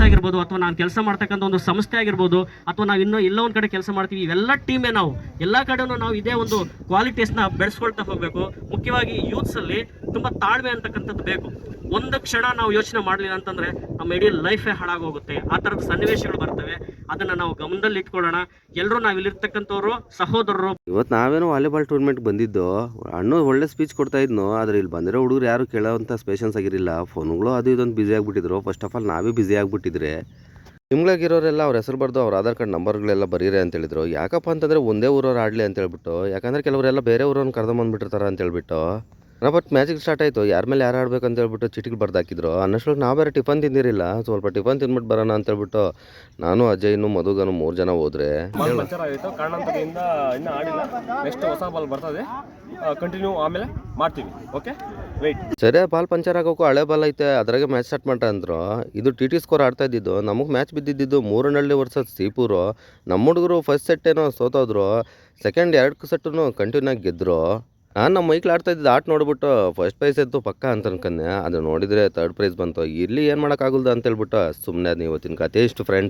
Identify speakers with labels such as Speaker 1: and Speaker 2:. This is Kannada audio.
Speaker 1: ಆಗಿರ್ಬೋದು, ಅಥವಾ ನಾನು ಕೆಲಸ ಮಾಡ್ತಕ್ಕಂಥ ಒಂದು ಸಂಸ್ಥೆ ಆಗಿರ್ಬೋದು, ಅಥವಾ ನಾವು ಇನ್ನೂ ಎಲ್ಲ ಒಂದು ಕಡೆ ಕೆಲಸ ಮಾಡ್ತೀವಿ, ಇವೆಲ್ಲ ಟೀಮೇ ನಾವು ಎಲ್ಲ ಕಡೆನೂ ನಾವು ಇದೇ ಒಂದು ಕ್ವಾಲಿಟೀಸ್ನ ಬೆಳೆಸ್ಕೊಳ್ತಾ ಹೋಗಬೇಕು. ಮುಖ್ಯವಾಗಿ ಯೂತ್ಸಲ್ಲಿ ತುಂಬ ತಾಳ್ಮೆ ಅಂತಕ್ಕಂಥದ್ದು ಬೇಕು. ಒಂದು ಕ್ಷಣ ನಾವು ಯೋಚನೆ ಮಾಡಲಿಲ್ಲ ಅಂತಂದರೆ ನಮ್ಮ ಇಡೀ ಲೈಫೇ ಹಾಳಾಗೋಗುತ್ತೆ. ಆ ಥರದ ಸನ್ನಿವೇಶಗಳು ಬರ್ತವೆ. ಅದನ್ನು ನಾವು ಗಮನದಲ್ಲಿ ಇಟ್ಕೊಳ್ಳೋಣ. ಎಲ್ಲರೂ ನಾವು ಇಲ್ಲಿರ್ತಕ್ಕಂಥವ್ರು ಸಹೋದರರು.
Speaker 2: ಇವತ್ತು ನಾವೇನೋ ವಾಲಿಬಾಲ್ ಟೂರ್ನಮೆಂಟ್ ಬಂದಿದ್ದು, ಅಣ್ಣ ಒಳ್ಳೆ ಸ್ಪೀಚ್ ಕೊಡ್ತಾ ಇದ್ನು. ಆದರೆ ಇಲ್ಲಿ ಬಂದಿರೋ ಹುಡುಗರು ಯಾರು ಕೇಳೋವಂಥ ಸ್ಪೇಷನ್ಸ್ ಆಗಿರಲಿಲ್ಲ. ಫೋನ್ಗಳು ಅದು ಇದೊಂದು ಬ್ಯುಸಿ ಆಗಿಬಿಟ್ಟಿದ್ರು. ಫಸ್ಟ್ ಆಫ್ ಆಲ್ ನಾವೇ ಬ್ಯುಸಿ ಆಗಿಬಿಟ್ಟಿದ್ರೆ, ನಿಮ್ಗಳಾಗಿರೋರೆಲ್ಲ ಅವ್ರ ಹೆಸರು ಬರ್ದು ಅವ್ರ ಆಧಾರ್ ಕಾರ್ಡ್ ನಂಬರ್ಗಳೆಲ್ಲ ಬರೀರಿ ಅಂತ ಹೇಳಿದ್ರು. ಯಾಕಪ್ಪ ಅಂತಂದರೆ ಒಂದೇ ಊರವ್ರು ಆಡಲಿ ಅಂತ ಹೇಳ್ಬಿಟ್ಟು, ಯಾಕಂದರೆ ಕೆಲವರೆಲ್ಲ ಬೇರೆ ಊರವ್ರನ್ನ ಕರೆದುಬಂದ್ಬಿಟ್ಟಿರ್ತಾರೆ ಅಂತ ಹೇಳ್ಬಿಟ್ಟು. ಬಟ್ ಮ್ಯಾಚಿಗೆ ಸ್ಟಾರ್ಟ್ ಆಯಿತು. ಯಾರ ಮೇಲೆ ಯಾರು ಆಡ್ಬೇಕು ಅಂತ ಹೇಳ್ಬಿಟ್ಟು ಚೀಟಿಗೆ ಬರ್ದಾಕಿದ್ರು. ಅನ್ನಷ್ಟೊಳಗೆ ನಾವು ಬೇರೆ ಟಿಫನ್ ತಿಂದಿರಲಿಲ್ಲ. ಸ್ವಲ್ಪ ಟಿಫನ್ ತಿಂದ್ಬಿಟ್ಟು ಬರೋಣ ಅಂತ ಹೇಳ್ಬಿಟ್ಟು ನಾನು ಅಜಯ್ನು ಮಧುಗನು 3 ಜನ ಹೋದ್ರೆ
Speaker 3: ಆಯಿತು. ಕಾರಣಾಂತರದಿಂದ ಇನ್ನೂ ಆಡಿಲ್ಲ. ನೆಕ್ಸ್ಟ್ ಹೊಸ ಬಾಲ್ ಬರ್ತದೆ, ಕಂಟಿನ್ಯೂ ಆಮೇಲೆ ಮಾಡ್ತೀವಿ. Okay, wait.
Speaker 2: ಸರಿ, ಬಾಲ್ ಪಂಚರ್ ಆಗೋಕ್ಕೂ ಹಳೆ ಬಾಲ್ ಐತೆ, ಅದ್ರಾಗೆ ಮ್ಯಾಚ್ ಸ್ಟಾರ್ಟ್ ಮಾಡ್ತಾ ಅಂದರು. ಇದು ಟಿ ಸ್ಕೋರ್ ಆಡ್ತಾ ಇದ್ದಿದ್ದು. ನಮಗೆ ಮ್ಯಾಚ್ ಬಿದ್ದಿದ್ದು ಮೂರನಹಳ್ಳಿ ವರ್ಸಸ್ ಸೀಪೂರು. ನಮ್ಮ ಹುಡುಗರು ಫಸ್ಟ್ ಸೆಟ್ ಏನೋ ಸೋತೋದ್ರು, ಸೆಕೆಂಡ್ 2 ಸೆಟ್ಟನ್ನು ಕಂಟಿನ್ಯೂ ಆಗಿ ಗೆದ್ದರು. ನಾನು ನಮ್ಮ ಮೈಕ್ಲಿ ಆಡ್ತಾ ಇದ್ದಿದ್ದು ಆಟ ನೋಡ್ಬಿಟ್ಟು ಫಸ್ಟ್ ಪ್ರೈಸ್ ಎದ್ದು ಪಕ್ಕ ಅಂತ ಅನ್ಕೊಂಡೆ. ಅದು ನೋಡಿದರೆ 3rd ಪ್ರೈಸ್ ಬಂತು. ಇಲ್ಲಿ ಏನು ಮಾಡೋಕ್ಕಾಗಲ್ದು ಅಂತ ಹೇಳ್ಬಿಟ್ಟು ಸುಮ್ಮನೆ ಅದು ಇವತ್ತಿನ ಕತೆ ಇಷ್ಟು ಫ್ರೆಂಡ್ಸ್.